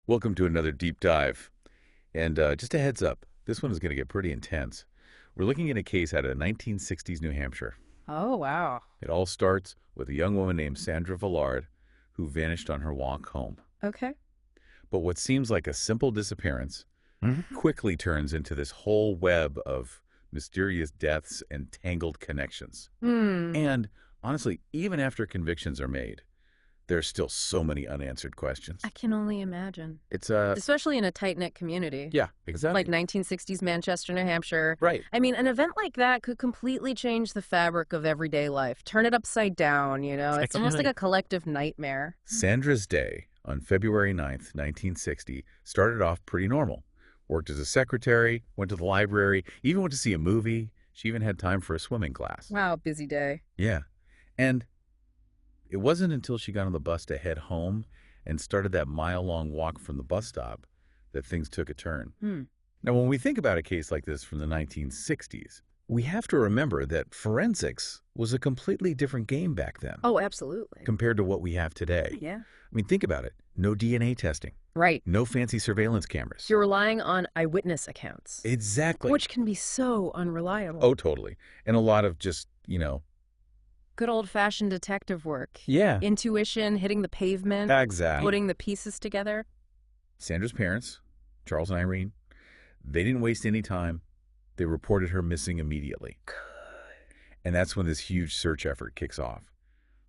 Welcome to another deep dive. And just a heads up, this one is going to get pretty intense. We're looking at a case out of 1960s New Hampshire. Oh, wow. It all starts with a young woman named Sandra Villard who vanished on her walk home. Okay. But what seems like a simple disappearance quickly turns into this whole web of mysterious deaths and tangled connections. Hmm. And honestly, even after convictions are made, there's still so many unanswered questions. I can only imagine. It's Especially in a tight-knit community. yeah, exactly. Like 1960s Manchester, New Hampshire. Right. I mean, an event like that could completely change the fabric of everyday life. Turn it upside down, you know? It's almost like a collective nightmare. Sandra's day on February 9th, 1960, started off pretty normal. Worked as a secretary, went to the library, even went to see a movie. She even had time for a swimming class. Wow, busy day. Yeah. And it wasn't until she got on the bus to head home and started that mile-long walk from the bus stop that things took a turn. Now, when we think about a case like this from the 1960s, we have to remember that forensics was a completely different game back then Oh, absolutely. compared to what we have today. Yeah. I mean, think about it. No DNA testing, Right. no fancy surveillance cameras. You're relying on eyewitness accounts, Exactly. which can be so unreliable. Oh, totally. And a lot of just, Good old-fashioned detective work. yeah, Intuition, hitting the pavement, exactly. putting the pieces together. Sandra's parents, Charles and Irene, they didn't waste any time. They reported her missing immediately. And that's when this huge search effort kicks off.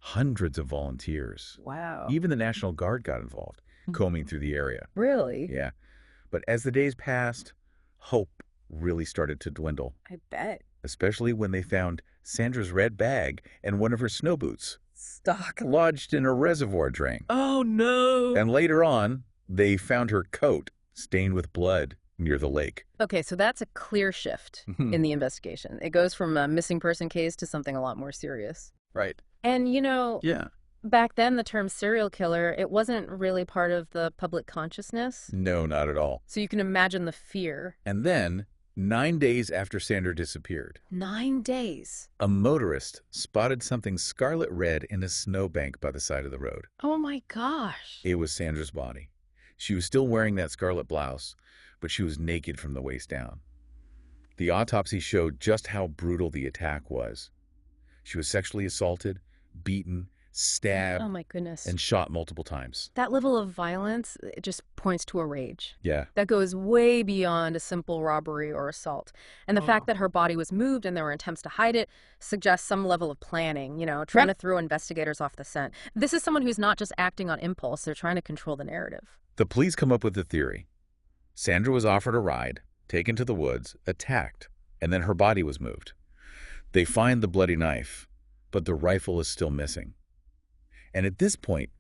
Hundreds of volunteers, Wow. even the National Guard got involved, combing through the area. Really? Yeah. But as the days passed, hope really started to dwindle, I bet. especially when they found Sandra's red bag and one of her snow boots Stock. lodged in a reservoir drain. Oh, no. And later on, they found her coat stained with blood near the lake. Okay, so that's a clear shift in the investigation. It goes from a missing person case to something a lot more serious. Right. And, Yeah. back then the term serial killer, it wasn't really part of the public consciousness. No, not at all. So you can imagine the fear. And then, 9 days after Sandra disappeared, 9 days. a motorist spotted something scarlet red in a snowbank by the side of the road. Oh, my gosh. It was Sandra's body. She was still wearing that scarlet blouse, but she was naked from the waist down. The autopsy showed just how brutal the attack was. She was sexually assaulted, beaten, stabbed, Oh, my goodness. and shot multiple times. That level of violence, it just points to a rage. Yeah. That goes way beyond a simple robbery or assault. And the fact that her body was moved and there were attempts to hide it suggests some level of planning, trying to throw investigators off the scent. This is someone who's not just acting on impulse, they're trying to control the narrative. The police come up with the theory. Sandra was offered a ride, taken to the woods, attacked, and then her body was moved. They find the bloody knife, but the rifle is still missing. And at this point,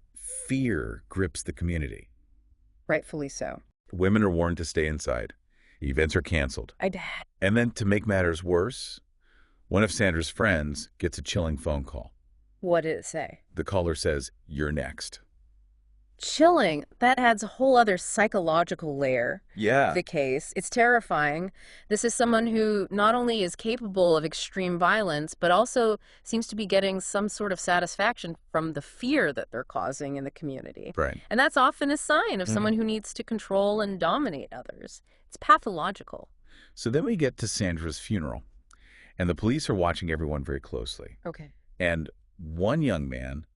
fear grips the community. Rightfully so. Women are warned to stay inside. Events are canceled. And then, to make matters worse, one of Sandra's friends gets a chilling phone call. What did it say? The caller says, "You're next." Chilling. That adds a whole other psychological layer. Yeah. The case. It's terrifying. This is someone who not only is capable of extreme violence, but also seems to be getting some sort of satisfaction from the fear that they're causing in the community. Right. And that's often a sign of someone who needs to control and dominate others. It's pathological. So then we get to Sandra's funeral, and the police are watching everyone very closely. Okay. And one young man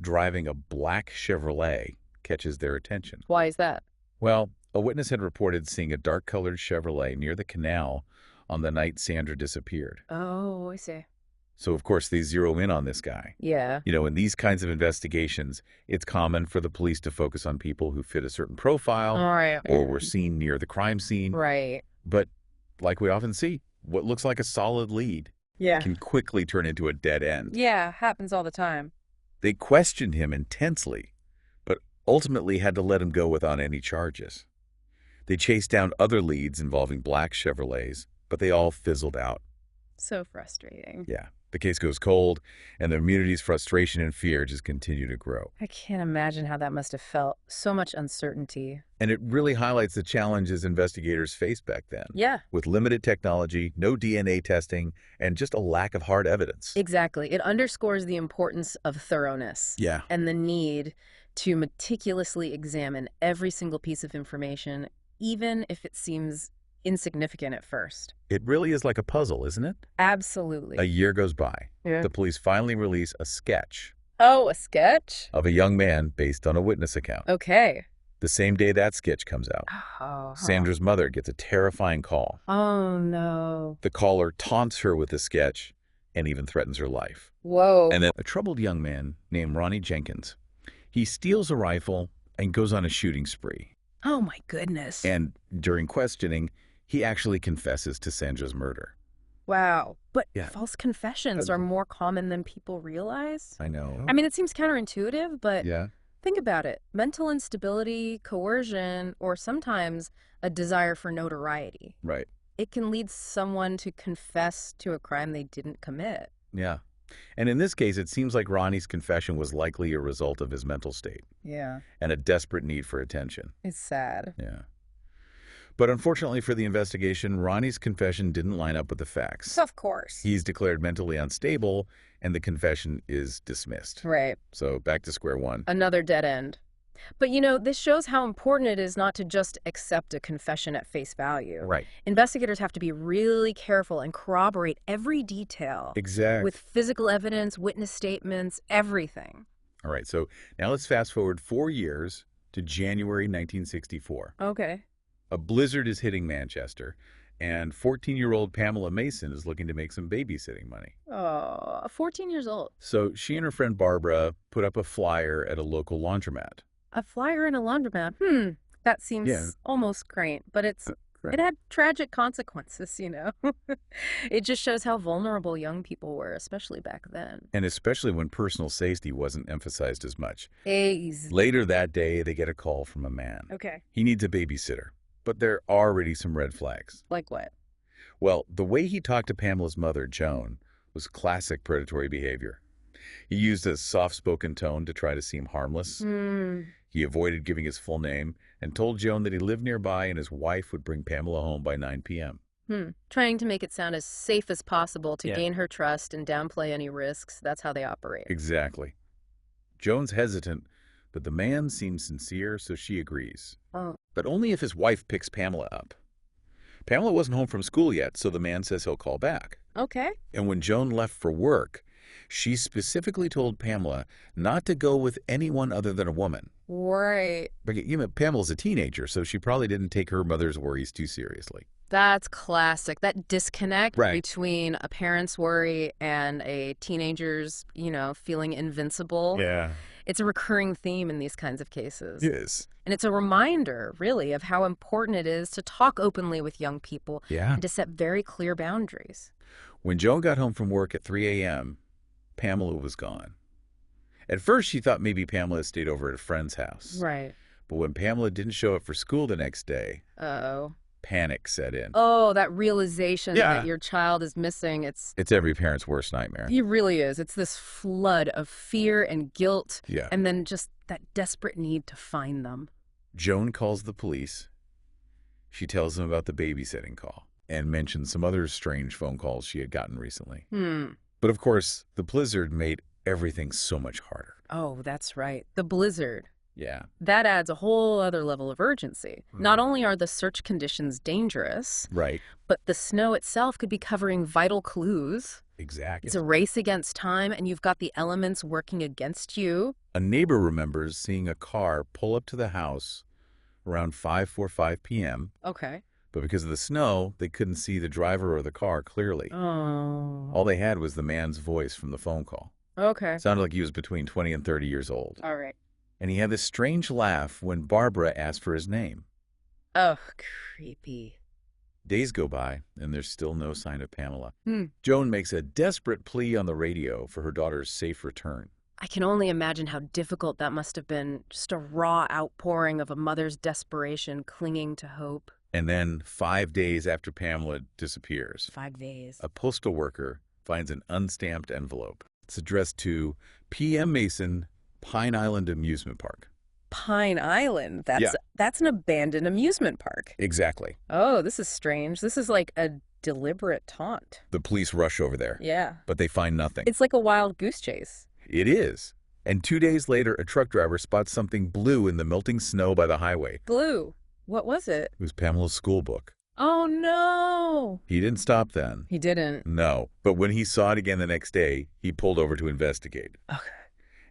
driving a black Chevrolet catches their attention. Why is that? Well, a witness had reported seeing a dark-colored Chevrolet near the canal on the night Sandra disappeared. Oh, I see. So, of course, they zero in on this guy. Yeah. In these kinds of investigations, it's common for the police to focus on people who fit a certain profile All right. or were seen near the crime scene. Right. But like we often see, what looks like a solid lead Yeah. can quickly turn into a dead end. Yeah, happens all the time. They questioned him intensely, but ultimately had to let him go without any charges. They chased down other leads involving black Chevrolets, but they all fizzled out. So frustrating. Yeah, the case goes cold, and the community's frustration and fear just continue to grow. I can't imagine how that must have felt. So much uncertainty. And it really highlights the challenges investigators faced back then. Yeah. With limited technology, no DNA testing, and just a lack of hard evidence. Exactly. It underscores the importance of thoroughness. Yeah. And the need to meticulously examine every single piece of information, even if it seems insignificant at first. It really is like a puzzle, isn't it? A Absolutely. year goes by. Yeah. The police finally release a sketch Oh, a sketch? of a young man based on a witness account. Okay. The same day that sketch comes out, Oh, Sandra's mother gets a terrifying call. oh no. The caller taunts her with the sketch and even threatens her life. Whoa. And then a troubled young man named Ronnie Jenkins, he steals a rifle and goes on a shooting spree. Oh my goodness. And during questioning, he actually confesses to Sandra's murder. Wow. But Yeah. false confessions are more common than people realize. I know. I mean, it seems counterintuitive, but Yeah. think about it. Mental instability, coercion, or sometimes a desire for notoriety. Right. It can lead someone to confess to a crime they didn't commit. Yeah. And in this case, it seems like Ronnie's confession was likely a result of his mental state Yeah. and a desperate need for attention. It's sad. Yeah. But unfortunately for the investigation, Ronnie's confession didn't line up with the facts. Of course. He's declared mentally unstable, and the confession is dismissed. Right. So back to square one. Another dead end. But this shows how important it is not to just accept a confession at face value. Right. Investigators have to be really careful and corroborate every detail Exactly. with physical evidence, witness statements, everything. All right, so now let's fast forward 4 years to January 1964. Okay. A blizzard is hitting Manchester, and 14-year-old Pamela Mason is looking to make some babysitting money. Oh, 14 years old. So she and her friend Barbara put up a flyer at a local laundromat. A flyer in a laundromat. That seems Yeah. almost great, but it had tragic consequences, It just shows how vulnerable young people were, especially back then. And especially when personal safety wasn't emphasized as much. Easy. Later that day, they get a call from a man. Okay. He needs a babysitter, but there are already some red flags. Like what? Well, the way he talked to Pamela's mother, Joan, was classic predatory behavior. He used a soft-spoken tone to try to seem harmless. He avoided giving his full name and told Joan that he lived nearby and his wife would bring Pamela home by 9 p.m. Trying to make it sound as safe as possible to Yeah. gain her trust and downplay any risks. That's how they operate. Exactly. Joan's hesitant, but the man seems sincere, so she agrees. Oh. But only if his wife picks Pamela up. Pamela wasn't home from school yet, so the man says he'll call back. Okay. And when Joan left for work, she specifically told Pamela not to go with anyone other than a woman. Right. But Pamela's a teenager, so she probably didn't take her mother's worries too seriously. That's classic. That disconnect Right. between a parent's worry and a teenager's, feeling invincible. Yeah. It's a recurring theme in these kinds of cases. Yes. And it's a reminder, really, of how important it is to talk openly with young people Yeah. and to set very clear boundaries. When Joan got home from work at 3 a.m., Pamela was gone. At first, she thought maybe Pamela stayed over at a friend's house. Right. But when Pamela didn't show up for school the next day, Uh-oh. panic set in. Oh, that realization Yeah. that your child is missing. It's every parent's worst nightmare. It really is. It's this flood of fear and guilt, Yeah. and then just that desperate need to find them. Joan calls the police. She tells them about the babysitting call and mentions some other strange phone calls she had gotten recently. But of course, the blizzard made everything so much harder. Oh, that's right. The blizzard. Yeah. That adds a whole other level of urgency. Not only are the search conditions dangerous, Right. but the snow itself could be covering vital clues. Exactly. It's a race against time, and you've got the elements working against you. A neighbor remembers seeing a car pull up to the house around 5:45 p.m., Okay. but because of the snow, they couldn't see the driver or the car clearly. Oh. All they had was the man's voice from the phone call. Okay. Sounded like he was between 20 and 30 years old. All right. And he had this strange laugh when Barbara asked for his name. Oh, creepy. Days go by, and there's still no sign of Pamela. Hmm. Joan makes a desperate plea on the radio for her daughter's safe return. I can only imagine how difficult that must have been. Just a raw outpouring of a mother's desperation, clinging to hope. And then, 5 days after Pamela disappears, 5 days. a postal worker finds an unstamped envelope. It's addressed to P.M. Mason, Pine Island Amusement Park. Pine Island. Yeah. That's an abandoned amusement park. Exactly. Oh, this is strange. This is like a deliberate taunt. The police rush over there, Yeah. but they find nothing. It's like a wild goose chase. It is. And 2 days later, a truck driver spots something blue in the melting snow by the highway. Blue. What was it? It was Pamela's school book. Oh, no. He didn't stop then. He didn't. No, but when he saw it again the next day, he pulled over to investigate. Okay.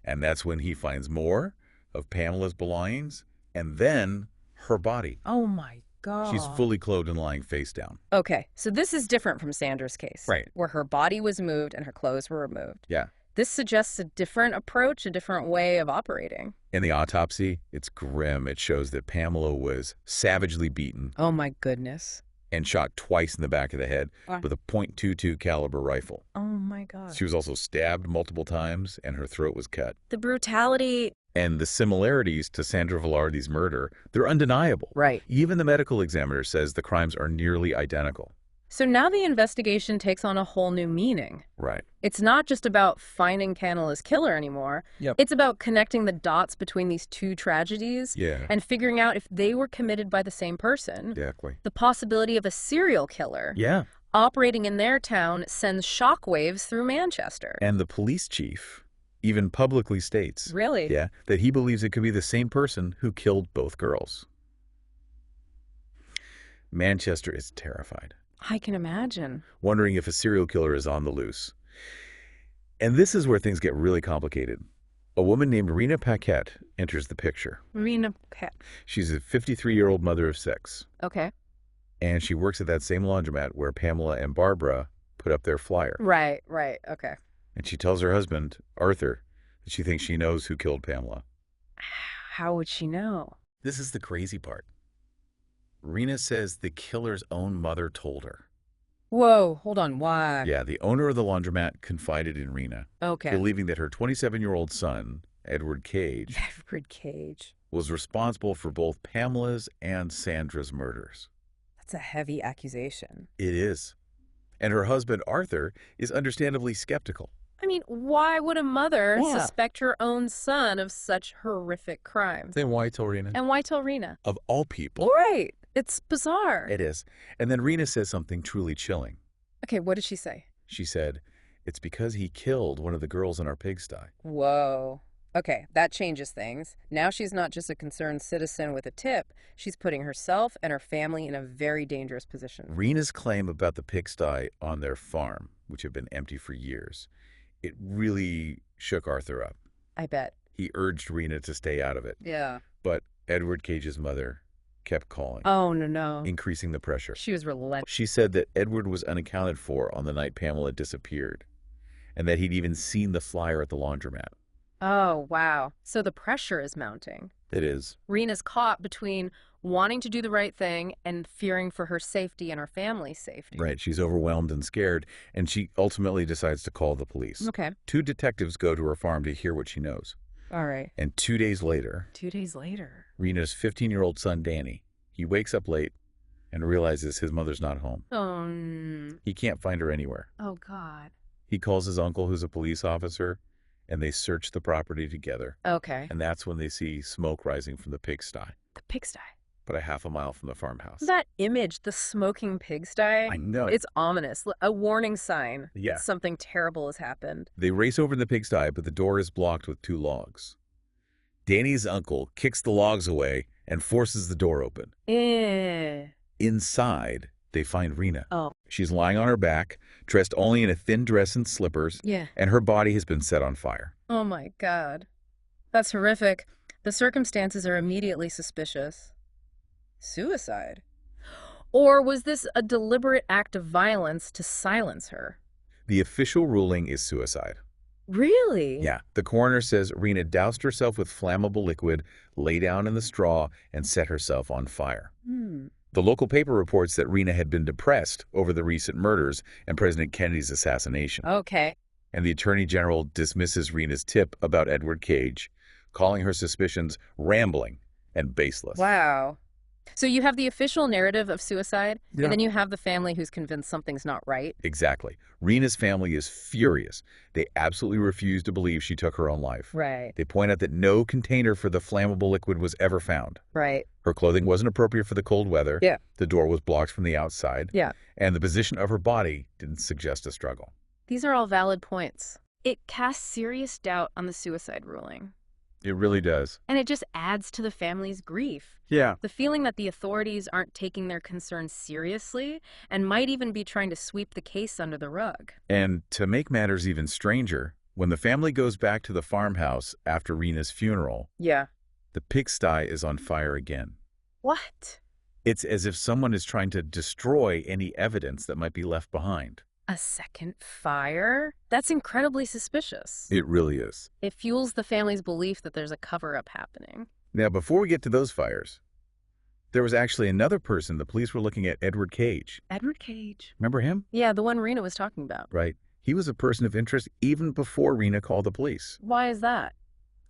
And that's when he finds more of Pamela's belongings and then her body. Oh, my God. She's fully clothed and lying face down. Okay, so this is different from Sandra's case. Right. Where her body was moved and her clothes were removed. Yeah. This suggests a different approach, a different way of operating. In the autopsy, it's grim. It shows that Pamela was savagely beaten Oh, my goodness. and shot twice in the back of the head with a .22 caliber rifle. Oh, my God. She was also stabbed multiple times, and her throat was cut. The brutality. And the similarities to Sandra Velarde's murder, they're undeniable. Right. Even the medical examiner says the crimes are nearly identical. So now the investigation takes on a whole new meaning. Right. It's not just about finding Pamela's killer anymore. Yep. It's about connecting the dots between these two tragedies and figuring out if they were committed by the same person. Exactly. The possibility of a serial killer operating in their town sends shockwaves through Manchester. And the police chief even publicly states Really? that he believes it could be the same person who killed both girls. Manchester is terrified, I can imagine. wondering if a serial killer is on the loose. And this is where things get really complicated. A woman named Rena Pquette enters the picture. Rena Pquette. She's a 53-year-old mother of 6. Okay. And she works at that same laundromat where Pamela and Barbara put up their flyer. Right. Okay. And she tells her husband, Arthur, that she thinks she knows who killed Pamela. How would she know? This is the crazy part. Rena says the killer's own mother told her. Whoa, hold on, why? Yeah, the owner of the laundromat confided in Rena, Okay. believing that her 27-year-old son, Edward Cage, Edward Cage. was responsible for both Pamela's and Sandra's murders. That's a heavy accusation. It is. And her husband, Arthur, is understandably skeptical. I mean, why would a mother suspect her own son of such horrific crimes? Then why tell Rena? And why tell Rena? Of all people. Right. It's bizarre. It is. And then Rena says something truly chilling. Okay, what did she say? She said, "It's because he killed one of the girls in our pigsty." Whoa. Okay, that changes things. Now she's not just a concerned citizen with a tip. She's putting herself and her family in a very dangerous position. Rena's claim about the pigsty on their farm, which had been empty for years, it really shook Arthur up. I bet. He urged Rena to stay out of it. Yeah. But Edward Cage's mother kept calling, Oh, no. increasing the pressure. She was relentless. She said that Edward was unaccounted for on the night Pamela disappeared, and that he'd even seen the flyer at the laundromat. Oh, wow. So the pressure is mounting. It is. Rena's caught between wanting to do the right thing and fearing for her safety and her family's safety. Right. She's overwhelmed and scared, and she ultimately decides to call the police. Okay. 2 detectives go to her farm to hear what she knows. All right. And 2 days later, 2 days later. Rena's 15-year-old son, Danny, he wakes up late and realizes his mother's not home. He can't find her anywhere. Oh, God. He calls his uncle, who's a police officer, and they search the property together. Okay. And that's when they see smoke rising from the pigsty, The pigsty. but a half a mile from the farmhouse. That image, the smoking pigsty. I know. It's ominous. A warning sign. Yeah. that something terrible has happened. They race over to the pigsty, but the door is blocked with 2 logs. Danny's uncle kicks the logs away and forces the door open. Inside, they find Rena. Oh. She's lying on her back, dressed only in a thin dress and slippers, Yeah. and her body has been set on fire. Oh, my God. That's horrific. The circumstances are immediately suspicious. Suicide? Or was this a deliberate act of violence to silence her? The official ruling is suicide. Really? Yeah, the coroner says Rena doused herself with flammable liquid, lay down in the straw, and set herself on fire. The local paper reports that Rena had been depressed over the recent murders and President Kennedy's assassination. Okay. And the Attorney General dismisses Rena's tip about Edward Cage, calling her suspicions rambling and baseless. Wow. So you have the official narrative of suicide, and then you have the family who's convinced something's not right. Exactly. Rena's family is furious. They absolutely refuse to believe she took her own life. Right. They point out that no container for the flammable liquid was ever found. Right. Her clothing wasn't appropriate for the cold weather. Yeah. The door was blocked from the outside. Yeah. And the position of her body didn't suggest a struggle. These are all valid points. It casts serious doubt on the suicide ruling. It really does. And it just adds to the family's grief. Yeah. The feeling that the authorities aren't taking their concerns seriously and might even be trying to sweep the case under the rug. And to make matters even stranger, when the family goes back to the farmhouse after Rena's funeral, Yeah. the pigsty is on fire again. What? It's as if someone is trying to destroy any evidence that might be left behind. A second fire? That's incredibly suspicious. It really is. It fuels the family's belief that there's a cover-up happening. Now, before we get to those fires, there was actually another person the police were looking at, Edward Cage. Edward Cage. Remember him? Yeah, the one Rena was talking about. Right. He was a person of interest even before Rena called the police. Why is that?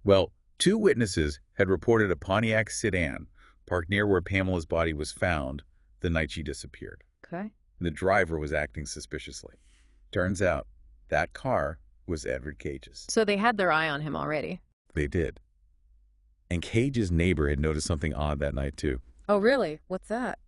Well, 2 witnesses had reported a Pontiac sedan parked near where Pamela's body was found the night she disappeared. Okay. The driver was acting suspiciously. Turns out that car was Edward Cage's. So they had their eye on him already. They did. And Cage's neighbor had noticed something odd that night, too. Oh, really? What's that?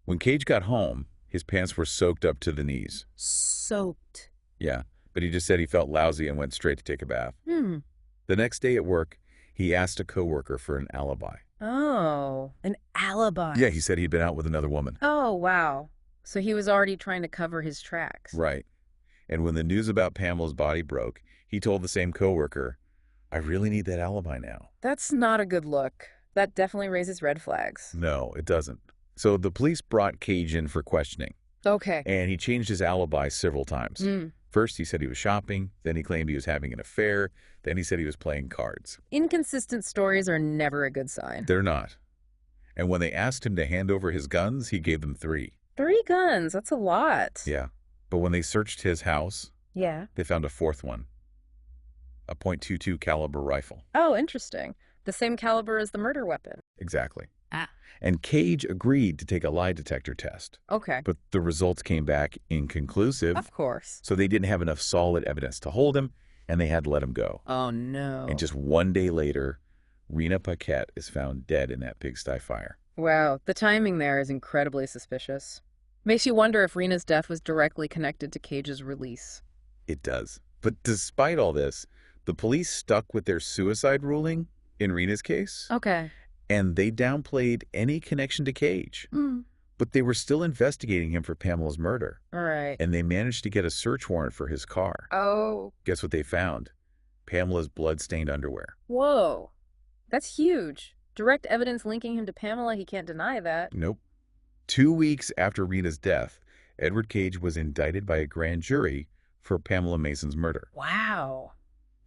When Cage got home, his pants were soaked up to the knees. Soaked. Yeah, but he just said he felt lousy and went straight to take a bath. The next day at work, he asked a coworker for an alibi. Oh, an alibi. Yeah, he said he'd been out with another woman. Oh, wow. So he was already trying to cover his tracks. Right. And when the news about Pamela's body broke, he told the same coworker, "I really need that alibi now." That's not a good look. That definitely raises red flags. No, it doesn't. So the police brought Cage in for questioning, Okay. and he changed his alibi several times. First, he said he was shopping. Then he claimed he was having an affair. Then he said he was playing cards. Inconsistent stories are never a good sign. They're not. And when they asked him to hand over his guns, he gave them 3. 3 guns, that's a lot. Yeah. But when they searched his house, Yeah. they found a 4th one, a .22 caliber rifle. Oh, interesting. The same caliber as the murder weapon. Exactly. Ah. And Cage agreed to take a lie detector test. Okay. But the results came back inconclusive. Of course. So they didn't have enough solid evidence to hold him, and they had to let him go. Oh, no. And just 1 day later, Rena Pquette is found dead in that pigsty fire. Wow, the timing there is incredibly suspicious. Makes you wonder if Rena's death was directly connected to Cage's release. It does. But despite all this, the police stuck with their suicide ruling in Rena's case, Okay. and they downplayed any connection to Cage. But they were still investigating him for Pamela's murder, All right. and they managed to get a search warrant for his car. Oh. Guess what they found? Pamela's blood-stained underwear. Whoa. That's huge. Direct evidence linking him to Pamela, he can't deny that. Nope. 2 weeks after Rena's death, Edward Cage was indicted by a grand jury for Pamela Mason's murder. Wow.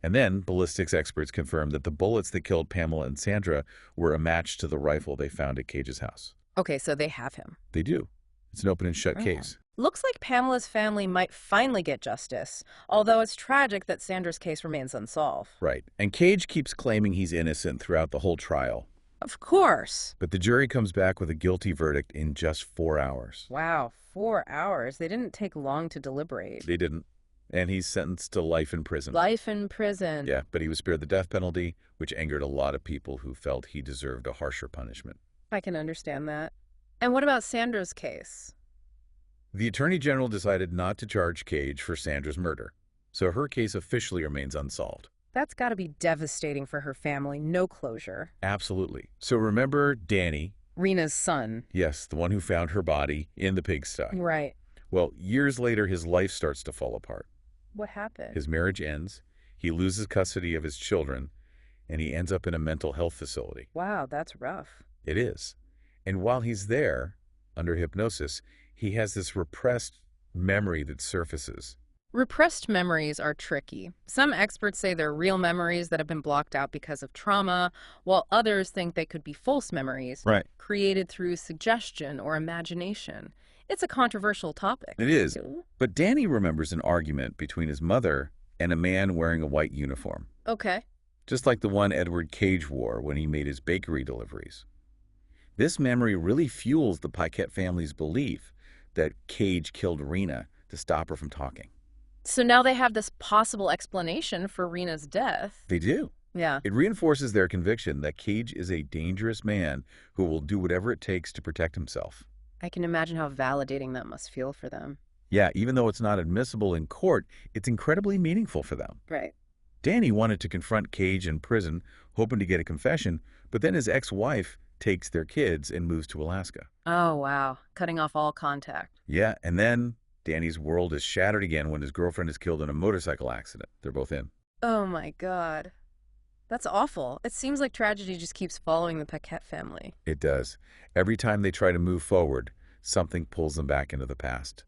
And then ballistics experts confirmed that the bullets that killed Pamela and Sandra were a match to the rifle they found at Cage's house. Okay, so they have him. They do. It's an open and shut case. Looks like Pamela's family might finally get justice, although it's tragic that Sandra's case remains unsolved. Right. And Cage keeps claiming he's innocent throughout the whole trial. Of course. But the jury comes back with a guilty verdict in just 4 hours. Wow, 4 hours. They didn't take long to deliberate. They didn't. And he's sentenced to life in prison. Life in prison. Yeah, but he was spared the death penalty, which angered a lot of people who felt he deserved a harsher punishment. I can understand that. And what about Sandra's case? The Attorney General decided not to charge Cage for Sandra's murder, so her case officially remains unsolved. That's got to be devastating for her family. No closure. Absolutely. So remember Danny? Rena's son. Yes, the one who found her body in the pigsty. Right. Well, years later, his life starts to fall apart. What happened? His marriage ends, he loses custody of his children, and he ends up in a mental health facility. Wow, that's rough. It is. And while he's there, under hypnosis, he has this repressed memory that surfaces. Repressed memories are tricky. Some experts say they're real memories that have been blocked out because of trauma, while others think they could be false memories, Right. created through suggestion or imagination. It's a controversial topic. It is. But Danny remembers an argument between his mother and a man wearing a white uniform, Okay. just like the one Edward Cage wore when he made his bakery deliveries. This memory really fuels the Pquette family's belief that Cage killed Rena to stop her from talking. So now they have this possible explanation for Rena's death. They do. Yeah. It reinforces their conviction that Cage is a dangerous man who will do whatever it takes to protect himself. I can imagine how validating that must feel for them. Yeah, even though it's not admissible in court, it's incredibly meaningful for them. Right. Danny wanted to confront Cage in prison, hoping to get a confession, but then his ex-wife takes their kids and moves to Alaska. Oh, wow. Cutting off all contact. Yeah, and then Danny's world is shattered again when his girlfriend is killed in a motorcycle accident. They're both in. Oh, my God. That's awful. It seems like tragedy just keeps following the Pquette family. It does. Every time they try to move forward, something pulls them back into the past.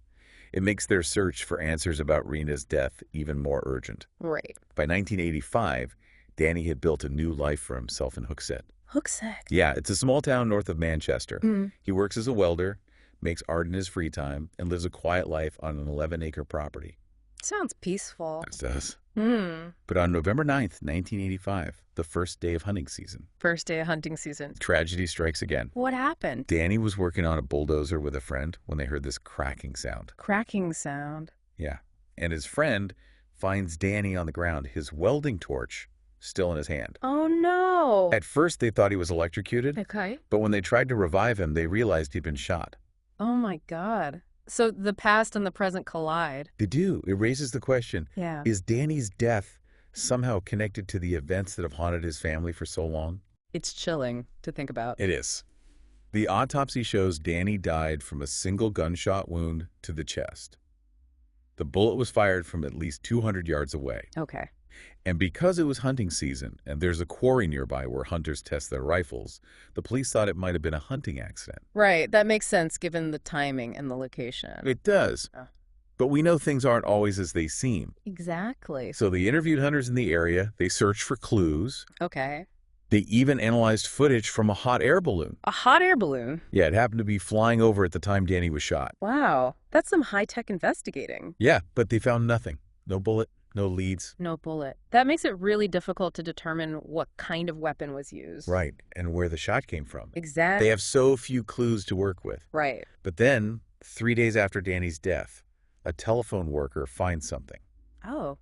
It makes their search for answers about Rena's death even more urgent. Right. By 1985, Danny had built a new life for himself in Hooksett. Hooksett? Yeah, it's a small town north of Manchester. Mm. He works as a welder, makes art in his free time, and lives a quiet life on an 11-acre property. Sounds peaceful. It does. Hmm. But on November 9th, 1985, the first day of hunting season, First day of hunting season. tragedy strikes again. What happened? Danny was working on a bulldozer with a friend when they heard this cracking sound. Cracking sound. Yeah. And his friend finds Danny on the ground, his welding torch still in his hand. Oh, no. At first, they thought he was electrocuted, Okay. but when they tried to revive him, they realized he'd been shot. Oh, my God. So the past and the present collide. They do. It raises the question, Yeah. is Danny's death somehow connected to the events that have haunted his family for so long? It's chilling to think about. It is. The autopsy shows Danny died from a single gunshot wound to the chest. The bullet was fired from at least 200 yards away. Okay. And because it was hunting season and there's a quarry nearby where hunters test their rifles, the police thought it might have been a hunting accident. Right. That makes sense given the timing and the location. It does. But we know things aren't always as they seem. Exactly. So they interviewed hunters in the area. They searched for clues. Okay. They even analyzed footage from a hot air balloon. A hot air balloon? Yeah, it happened to be flying over at the time Danny was shot. Wow. That's some high-tech investigating. Yeah, but they found nothing. No bullet, no leads. No bullet. That makes it really difficult to determine what kind of weapon was used. Right, and where the shot came from. Exactly. They have so few clues to work with. Right. But then, 3 days after Danny's death, a telephone worker finds something. Oh.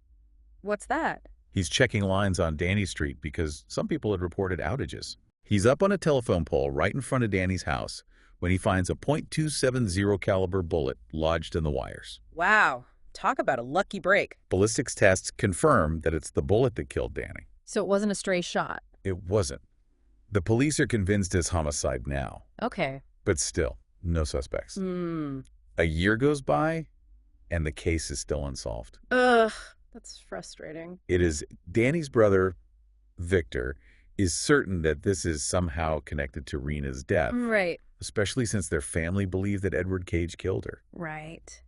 What's that? He's checking lines on Danny Street because some people had reported outages. He's up on a telephone pole right in front of Danny's house when he finds a .270 caliber bullet lodged in the wires. Wow. Talk about a lucky break. Ballistics tests confirm that it's the bullet that killed Danny. So it wasn't a stray shot. It wasn't. The police are convinced it's homicide now, Okay. but still, no suspects. Hmm. A year goes by, and the case is still unsolved. Ugh. That's frustrating. It is Danny's brother, Victor, is certain that this is somehow connected to Rena's death, Right. especially since their family believed that Edward Cage killed her. Right.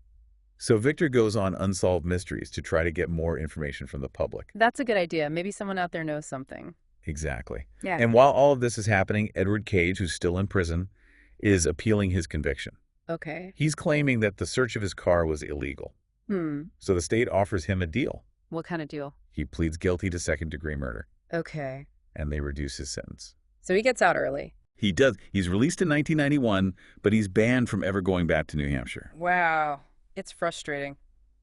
So Victor goes on Unsolved Mysteries to try to get more information from the public. That's a good idea. Maybe someone out there knows something. Exactly. Yeah. And while all of this is happening, Edward Cage, who's still in prison, is appealing his conviction. Okay. He's claiming that the search of his car was illegal. So the state offers him a deal. What kind of deal? He pleads guilty to second-degree murder, Okay. and they reduce his sentence. So he gets out early. He does. He's released in 1991, but he's banned from ever going back to New Hampshire. Wow. It's frustrating.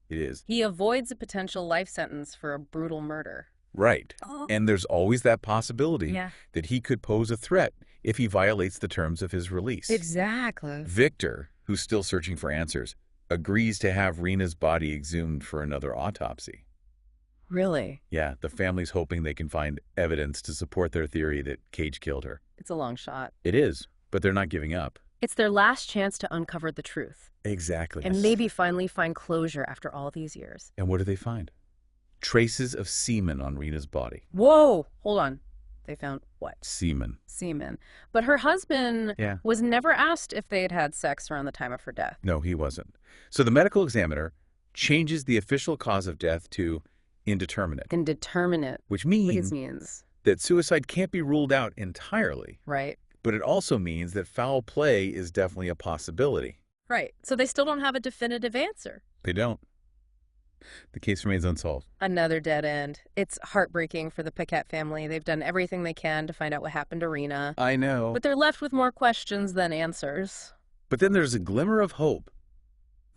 It is. He avoids a potential life sentence for a brutal murder. Right. Oh. And there's always that possibility Yeah. that he could pose a threat if he violates the terms of his release. Exactly. Victor, who's still searching for answers, agrees to have Rena's body exhumed for another autopsy. Really? Yeah, the family's hoping they can find evidence to support their theory that Cage killed her. It's a long shot. It is, but they're not giving up. It's their last chance to uncover the truth. Exactly. And maybe finally find closure after all these years. And what do they find? Traces of semen on Rena's body. Whoa! Hold on. They found what? Semen. Semen. But her husband Yeah. was never asked if they had had sex around the time of her death. No, he wasn't. So the medical examiner changes the official cause of death to indeterminate, Indeterminate. which What means means, that suicide can't be ruled out entirely, right? but it also means that foul play is definitely a possibility. Right. So they still don't have a definitive answer. They don't. The case remains unsolved. Another dead end. It's heartbreaking for the Pquette family. They've done everything they can to find out what happened to Rena. I know. But they're left with more questions than answers. But then there's a glimmer of hope.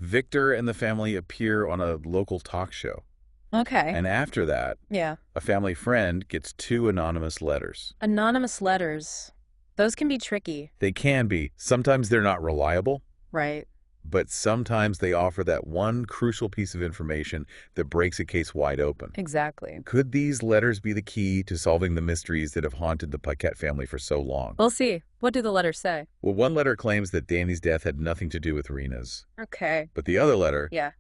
Victor and the family appear on a local talk show. Okay. And after that, Yeah. a family friend gets 2 anonymous letters. Anonymous letters. Those can be tricky. They can be. Sometimes they're not reliable. Right. But sometimes they offer that one crucial piece of information that breaks a case wide open. Exactly. Could these letters be the key to solving the mysteries that have haunted the Pquette family for so long? We'll see. What do the letters say? Well, one letter claims that Danny's death had nothing to do with Rena's. Okay. But the other letter Yeah.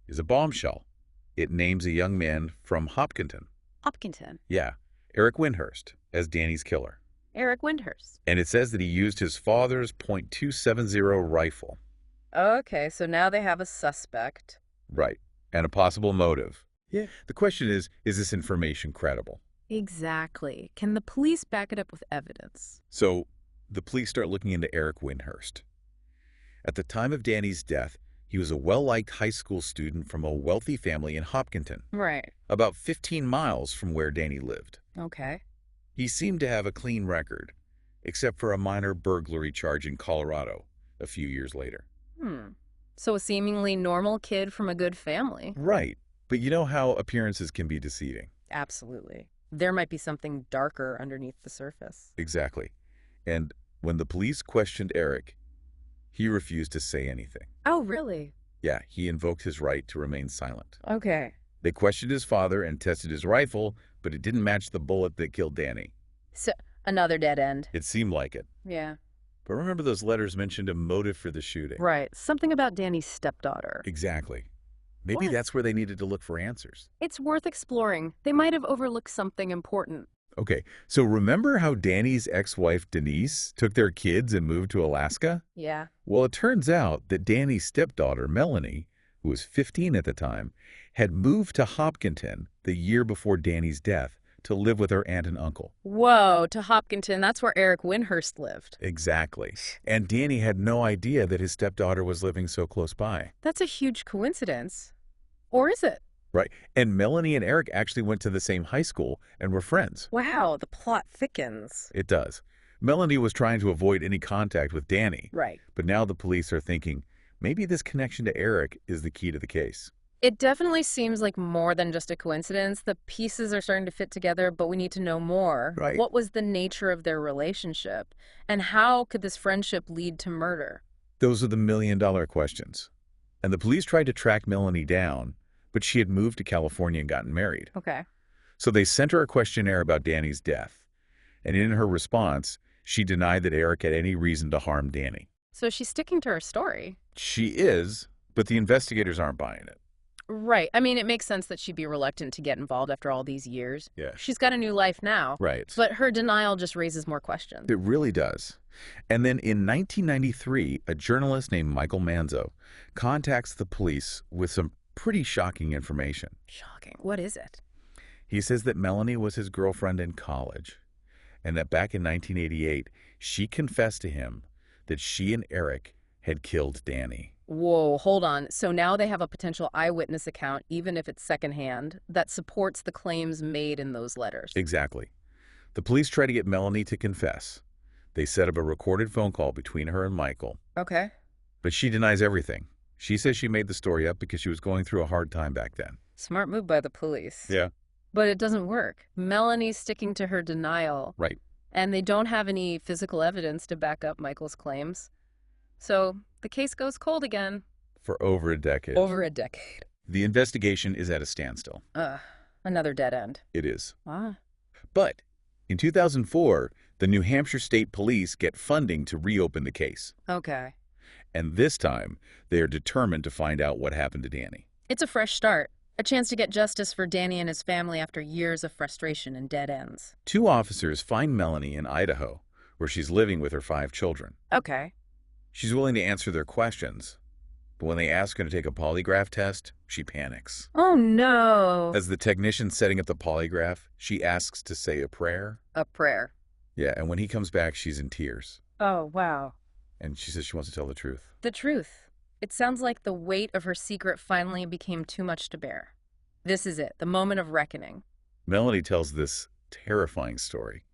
is a bombshell. It names a young man from Hopkinton. Hopkinton. Yeah, Eric Windhurst as Danny's killer. Eric Windhurst. And it says that he used his father's .270 rifle. Okay, so now they have a suspect. Right, and a possible motive. Yeah. The question is this information credible? Exactly. Can the police back it up with evidence? So the police start looking into Eric Windhurst. At the time of Danny's death, he was a well-liked high school student from a wealthy family in Hopkinton, Right. about 15 miles from where Danny lived. Okay. He seemed to have a clean record, except for a minor burglary charge in Colorado a few years later. So a seemingly normal kid from a good family. Right, but you know how appearances can be deceiving. Absolutely. There might be something darker underneath the surface. Exactly. And when the police questioned Eric, he refused to say anything. Oh, really? Yeah, he invoked his right to remain silent. Okay. They questioned his father and tested his rifle, but it didn't match the bullet that killed Danny. So, another dead end. It seemed like it. Yeah. But remember those letters mentioned a motive for the shooting? Right. Something about Danny's stepdaughter. Exactly. Maybe What? that's where they needed to look for answers. It's worth exploring. They might have overlooked something important. Okay, so remember how Danny's ex-wife Denise took their kids and moved to Alaska? Yeah. Well, it turns out that Danny's stepdaughter, Melanie, who was 15 at the time, had moved to Hopkinton the year before Danny's death to live with her aunt and uncle. Whoa, to Hopkinton. That's where Eric Windhurst lived. Exactly. And Danny had no idea that his stepdaughter was living so close by. That's a huge coincidence. Or is it? Right. And Melanie and Eric actually went to the same high school and were friends. Wow, the plot thickens. It does. Melanie was trying to avoid any contact with Danny. Right. But now the police are thinking, maybe this connection to Eric is the key to the case. It definitely seems like more than just a coincidence. The pieces are starting to fit together, but we need to know more. Right. What was the nature of their relationship? And how could this friendship lead to murder? Those are the million-dollar questions. And the police tried to track Melanie down, but she had moved to California and gotten married. Okay. So they sent her a questionnaire about Danny's death. And in her response, she denied that Eric had any reason to harm Danny. So she's sticking to her story. She is, but the investigators aren't buying it. Right. I mean, it makes sense that she'd be reluctant to get involved after all these years. Yeah. She's got a new life now. Right. But her denial just raises more questions. It really does. And then in 1993, a journalist named Michael Manzo contacts the police with some pretty shocking information. Shocking. What is it? He says that Melanie was his girlfriend in college, and that back in 1988, she confessed to him that she and Eric had killed Danny. Whoa, hold on. So now they have a potential eyewitness account, even if it's secondhand, that supports the claims made in those letters. Exactly. The police try to get Melanie to confess. They set up a recorded phone call between her and Michael. Okay. But she denies everything. She says she made the story up because she was going through a hard time back then. Smart move by the police. Yeah. But it doesn't work. Melanie's sticking to her denial. Right. And they don't have any physical evidence to back up Michael's claims. So the case goes cold again. For over a decade. Over a decade. The investigation is at a standstill. Another dead end. It is. Ah. But in 2004, the New Hampshire State Police get funding to reopen the case. Okay. And this time, they are determined to find out what happened to Danny. It's a fresh start. A chance to get justice for Danny and his family after years of frustration and dead ends. 2 officers find Melanie in Idaho, where she's living with her 5 children. Okay. She's willing to answer their questions, but when they ask her to take a polygraph test, she panics. Oh, no. As the technician's setting up the polygraph, she asks to say a prayer. A prayer. Yeah, and when he comes back, she's in tears. Oh, wow. And she says she wants to tell the truth. The truth. It sounds like the weight of her secret finally became too much to bear. This is it, the moment of reckoning. Melanie tells this terrifying story.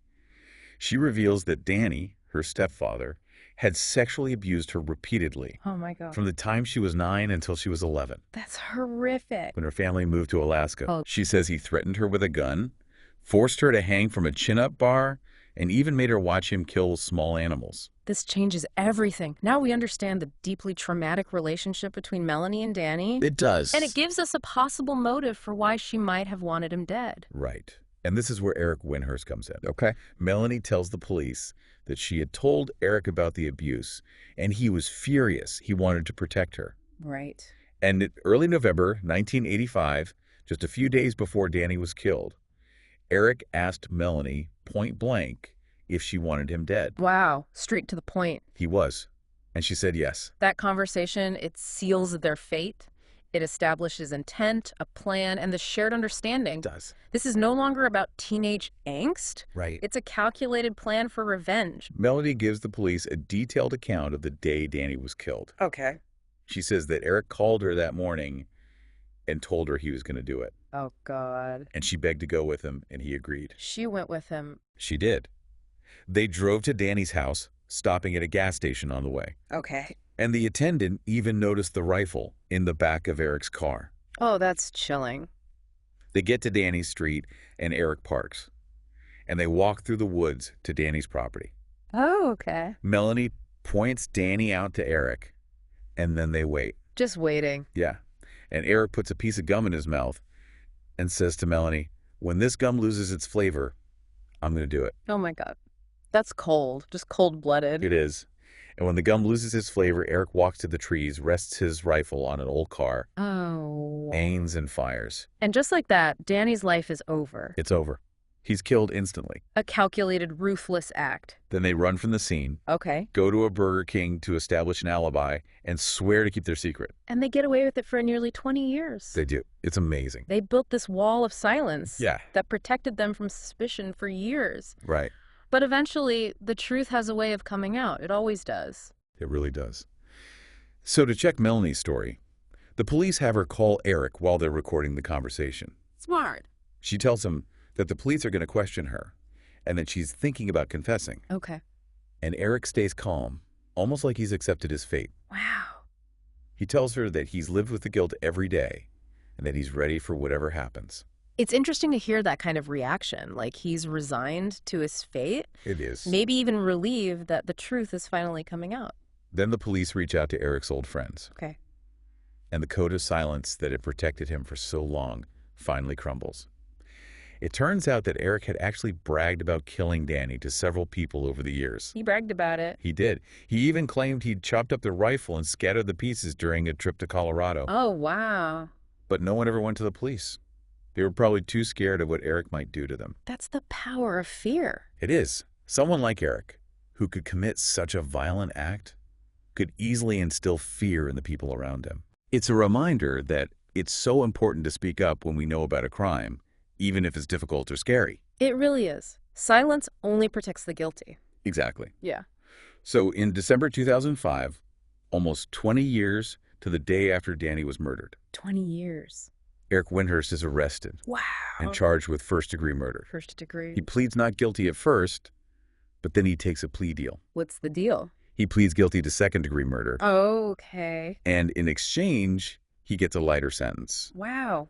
She reveals that Danny, her stepfather, had sexually abused her repeatedly Oh, my God. from the time she was 9 until she was 11. That's horrific. When her family moved to Alaska, Oh. she says he threatened her with a gun, forced her to hang from a chin-up bar, and even made her watch him kill small animals. This changes everything. Now we understand the deeply traumatic relationship between Melanie and Danny. It does. And it gives us a possible motive for why she might have wanted him dead. Right. And this is where Eric Windhurst comes in. Okay. Melanie tells the police that she had told Eric about the abuse, and he was furious. He wanted to protect her. Right. And in early November 1985, just a few days before Danny was killed, Eric asked Melanie point blank if she wanted him dead. Wow. Straight to the point. He was. And she said yes. That conversation, it seals their fate. It establishes intent, a plan, and the shared understanding. It does. This is no longer about teenage angst. Right. It's a calculated plan for revenge. Melanie gives the police a detailed account of the day Danny was killed. Okay. She says that Eric called her that morning and told her he was going to do it. Oh, God. And she begged to go with him, and he agreed. She went with him. She did. They drove to Danny's house, stopping at a gas station on the way. Okay. And the attendant even noticed the rifle in the back of Eric's car. Oh, that's chilling. They get to Danny's street, and Eric parks. And they walk through the woods to Danny's property. Oh, okay. Melanie points Danny out to Eric, and then they wait. Just waiting. Yeah. And Eric puts a piece of gum in his mouth and says to Melanie, "When this gum loses its flavor, I'm going to do it." Oh, my God. That's cold. Just cold-blooded. It is. And when the gum loses its flavor, Eric walks to the trees, rests his rifle on an old car, Oh. ains and fires. And just like that, Danny's life is over. It's over. He's killed instantly. A calculated, ruthless act. Then they run from the scene, Okay. go to a Burger King to establish an alibi, and swear to keep their secret. And they get away with it for nearly 20 years. They do. It's amazing. They built this wall of silence Yeah. that protected them from suspicion for years. Right. But eventually, the truth has a way of coming out. It always does. It really does. So to check Melanie's story, the police have her call Eric while they're recording the conversation. Smart. She tells him that the police are going to question her and that she's thinking about confessing. Okay. And Eric stays calm, almost like he's accepted his fate. Wow. He tells her that he's lived with the guilt every day and that he's ready for whatever happens. It's interesting to hear that kind of reaction, like he's resigned to his fate, It is. maybe even relieved that the truth is finally coming out. Then the police reach out to Eric's old friends, Okay. and the code of silence that had protected him for so long finally crumbles. It turns out that Eric had actually bragged about killing Danny to several people over the years. He bragged about it. He did. He even claimed he'd chopped up the rifle and scattered the pieces during a trip to Colorado. Oh, wow. But no one ever went to the police. They were probably too scared of what Eric might do to them. That's the power of fear. It is. Someone like Eric, who could commit such a violent act, could easily instill fear in the people around him. It's a reminder that it's so important to speak up when we know about a crime, even if it's difficult or scary. It really is. Silence only protects the guilty. Exactly. Yeah. So in December 2005, almost 20 years to the day after Danny was murdered, 20 years. Eric Windhurst is arrested Wow. and charged with first-degree murder. First degree. He pleads not guilty at first, but then he takes a plea deal. What's the deal? He pleads guilty to second-degree murder, Okay. and in exchange, he gets a lighter sentence. Wow.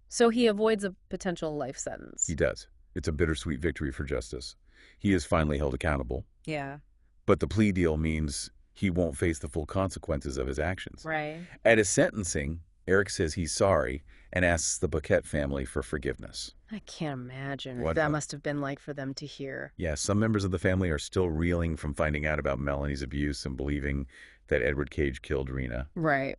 So he avoids a potential life sentence. He does. It's a bittersweet victory for justice. He is finally held accountable, Yeah. but the plea deal means he won't face the full consequences of his actions. Right. At his sentencing, Eric says he's sorry and asks the Pquette family for forgiveness. I can't imagine What what that the- must have been like for them to hear. Yeah, some members of the family are still reeling from finding out about Melanie's abuse and believing that Edward Cage killed Rena. Right.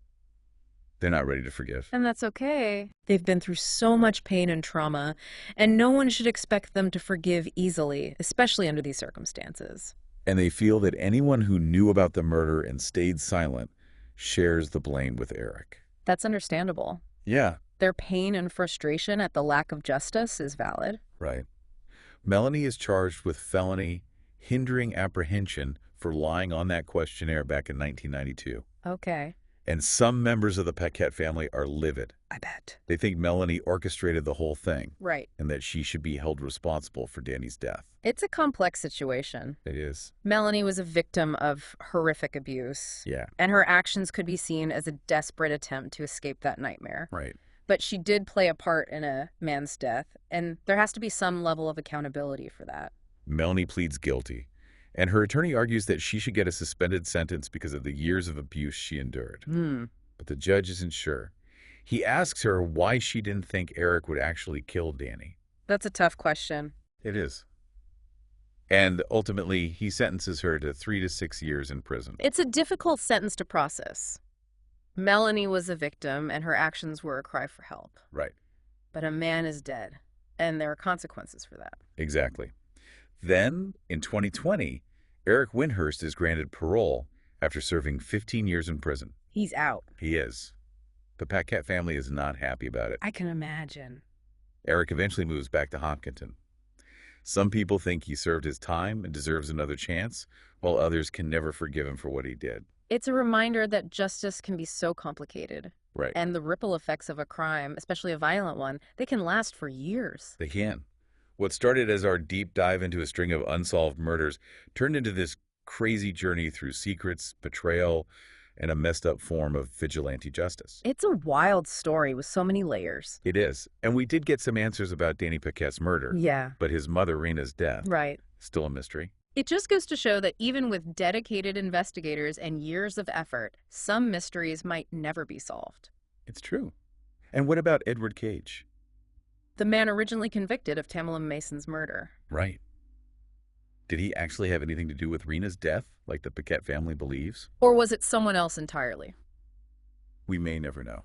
They're not ready to forgive. And that's okay. They've been through so much pain and trauma, and no one should expect them to forgive easily, especially under these circumstances. And they feel that anyone who knew about the murder and stayed silent shares the blame with Eric. That's understandable. Yeah, Their pain and frustration at the lack of justice is valid. right. Melanie is charged with felony hindering apprehension for lying on that questionnaire back in 1992. Okay. And some members of the Pquette family are livid. I bet. They think Melanie orchestrated the whole thing Right. and that she should be held responsible for Danny's death. It's a complex situation. It is. Melanie was a victim of horrific abuse, Yeah, and her actions could be seen as a desperate attempt to escape that nightmare. right. But she did play a part in a man's death, and there has to be some level of accountability for that. Melanie pleads guilty, and her attorney argues that she should get a suspended sentence because of the years of abuse she endured. But the judge isn't sure. He asks her why she didn't think Eric would actually kill Danny. That's a tough question. It is. And ultimately, he sentences her to 3 to 6 years in prison. It's a difficult sentence to process. Melanie was a victim, and her actions were a cry for help. Right. But a man is dead, and there are consequences for that. Exactly. Then, in 2020, Eric Windhurst is granted parole after serving 15 years in prison. He's out. He is. The Pquette family is not happy about it. I can imagine. Eric eventually moves back to Hopkinton. Some people think he served his time and deserves another chance, while others can never forgive him for what he did. It's a reminder that justice can be so complicated. Right. And the ripple effects of a crime, especially a violent one, they can last for years. They can. What started as our deep dive into a string of unsolved murders turned into this crazy journey through secrets, betrayal, and a messed up form of vigilante justice. It's a wild story with so many layers. It is. And we did get some answers about Danny Pquette's murder. Yeah. But his mother, Rena's death, Right. still a mystery. It just goes to show that even with dedicated investigators and years of effort, some mysteries might never be solved. It's true. And what about Edward Cage? The man originally convicted of Tamala Mason's murder. Right. Did he actually have anything to do with Rena's death, like the Pquette family believes? Or was it someone else entirely? We may never know.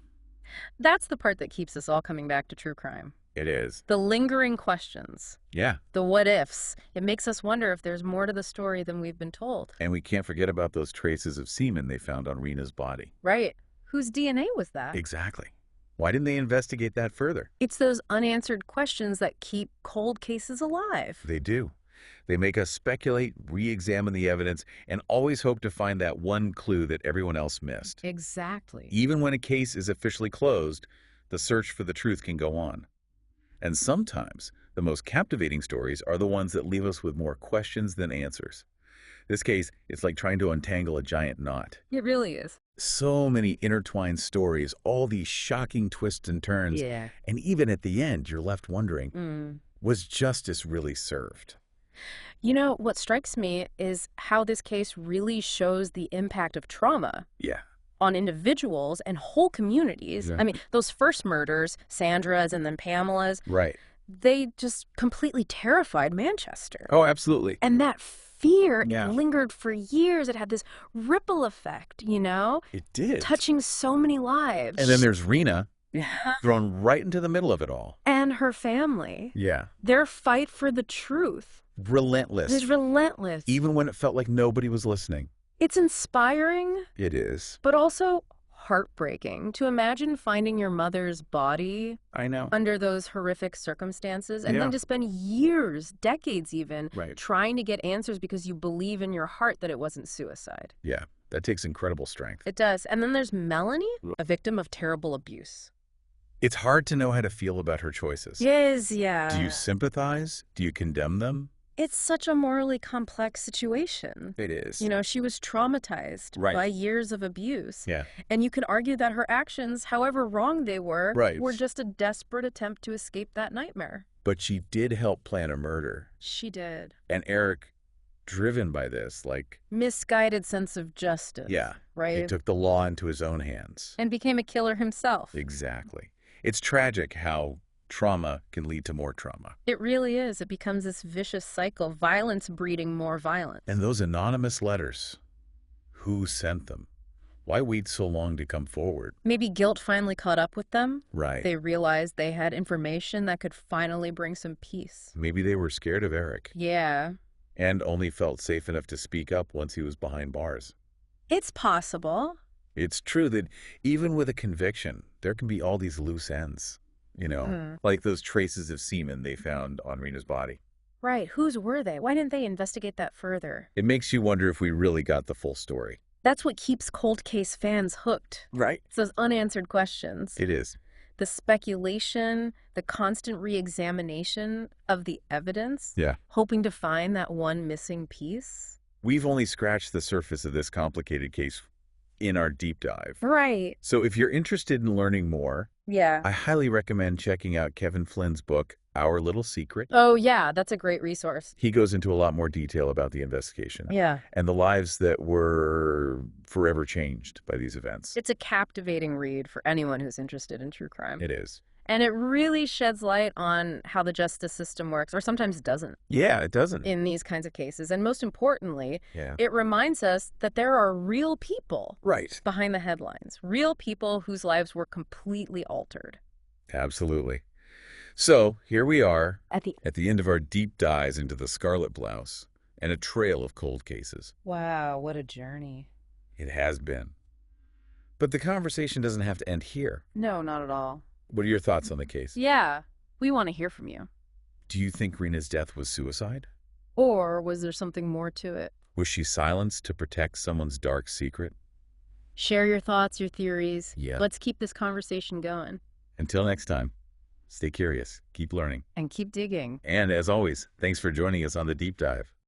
That's the part that keeps us all coming back to true crime. It is. The lingering questions. Yeah. The what-ifs. It makes us wonder if there's more to the story than we've been told. And we can't forget about those traces of semen they found on Rena's body. Right. Whose DNA was that? Exactly. Why didn't they investigate that further? It's those unanswered questions that keep cold cases alive. They do. They make us speculate, re-examine the evidence, and always hope to find that one clue that everyone else missed. Exactly. Even when a case is officially closed, the search for the truth can go on. And sometimes, the most captivating stories are the ones that leave us with more questions than answers. This case, it's like trying to untangle a giant knot. It really is. So many intertwined stories, all these shocking twists and turns. Yeah. And even at the end, you're left wondering, was justice really served? You know, what strikes me is how this case really shows the impact of trauma. Yeah. On individuals and whole communities. Yeah. I mean, those first murders, Sandra's and then Pamela's, Right. they just completely terrified Manchester. Oh, absolutely. And that fear, Yeah. it lingered for years. It had this ripple effect, you know? It did. Touching so many lives. And then there's Rena, Yeah. thrown right into the middle of it all. And her family. Yeah. Their fight for the truth Relentless. is relentless. Even when it felt like nobody was listening. It's inspiring, It is. but also heartbreaking to imagine finding your mother's body I know. under those horrific circumstances and Yeah. then to spend years, decades even, Right. trying to get answers because you believe in your heart that it wasn't suicide. Yeah. That takes incredible strength. It does. And then there's Melanie, a victim of terrible abuse. It's hard to know how to feel about her choices. Yes, yeah. Do you sympathize? Do you condemn them? It's such a morally complex situation. It is. You know, she was traumatized Right. by years of abuse. Yeah. And you could argue that her actions, however wrong they were, Right. were just a desperate attempt to escape that nightmare. But she did help plan a murder. She did. And Eric, driven by this, Misguided sense of justice. yeah, Right? he took the law into his own hands. And became a killer himself. Exactly. It's tragic how trauma can lead to more trauma. It really is. It becomes this vicious cycle, violence breeding more violence. And those anonymous letters, who sent them? Why wait so long to come forward? Maybe guilt finally caught up with them. Right. They realized they had information that could finally bring some peace. Maybe they were scared of Eric Yeah. and only felt safe enough to speak up once he was behind bars. It's possible. It's true that even with a conviction, there can be all these loose ends, like those traces of semen they found on Rena's body. Right. Whose were they? Why didn't they investigate that further? It makes you wonder if we really got the full story. That's what keeps cold case fans hooked. Right. It's those unanswered questions. It is. The speculation, the constant re-examination of the evidence. Yeah. Hoping to find that one missing piece. We've only scratched the surface of this complicated case in our deep dive. Right. So if you're interested in learning more, Yeah. I highly recommend checking out Kevin Flynn's book, Our Little Secret. Oh, yeah, that's a great resource. He goes into a lot more detail about the investigation Yeah. and the lives that were forever changed by these events. It's a captivating read for anyone who's interested in true crime. It is. And it really sheds light on how the justice system works, or sometimes doesn't, Yeah, it doesn't. in these kinds of cases. And most importantly, Yeah. it reminds us that there are real people Right. behind the headlines, real people whose lives were completely altered. Absolutely. So here we are At the at the end of our deep dives into the Scarlet Blouse and a trail of cold cases. Wow, what a journey. It has been. But the conversation doesn't have to end here. No, not at all. What are your thoughts on the case? Yeah, we want to hear from you. Do you think Rena's death was suicide? Or was there something more to it? Was she silenced to protect someone's dark secret? Share your thoughts, your theories. Yeah. Let's keep this conversation going. Until next time, stay curious, keep learning. And keep digging. And as always, thanks for joining us on the deep dive.